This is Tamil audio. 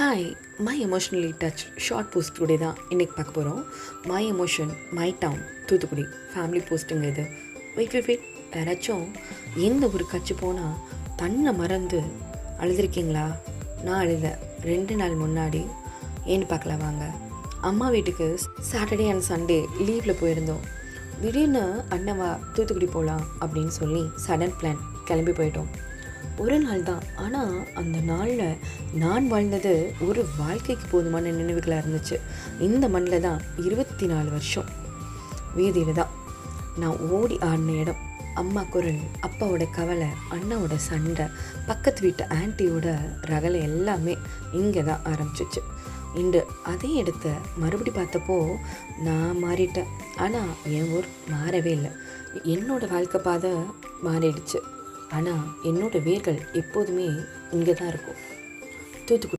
Hi, my emotionally touch short post today தான் இன்றைக்கி பார்க்க போகிறோம். My emotion my town Thoothukudi family போஸ்ட்டுங்க இது. வெயிட் யாராச்சும் எந்த ஒரு கட்சி போனால் தன்னை மறந்து அழுதுருக்கீங்களா? நான் அழுத 2 நாள் முன்னாடி. ஏன்னு பார்க்கலாம் வாங்க. அம்மா வீட்டுக்கு சாட்டர்டே அண்ட் சண்டே லீவில் போயிருந்தோம். திடீர்னு அண்ணவா தூத்துக்குடி போகலாம் அப்படின்னு சொல்லி சடன் பிளான் கிளம்பி போயிட்டோம். ஒரு நாள் தான், ஆனால் அந்த நாளில் நான் வாழ்ந்தது ஒரு வாழ்க்கைக்கு போதுமான நினைவுகளாக இருந்துச்சு. இந்த மண்ணில் தான் 24 வருஷம் வீதியில் தான் நான் ஓடி ஆடின இடம். அம்மா குரல், அப்பாவோட கவலை, அண்ணாவோட சண்டை, பக்கத்து வீட்டு ஆன்ட்டியோட ரகலை எல்லாமே இங்கே தான் ஆரம்பிச்சிச்சு. இன்று அதே இடத்த மறுபடி பார்த்தப்போ நான் மாறிட்டேன். ஆனால் என் ஊர் மாறவே இல்லை. என்னோடய வாழ்க்கை பாதை மாறிடுச்சு. ஆனால் என்னோடய வேர்கள் எப்போதுமே இங்கே தான் இருக்கும். தூத்துக்குடி.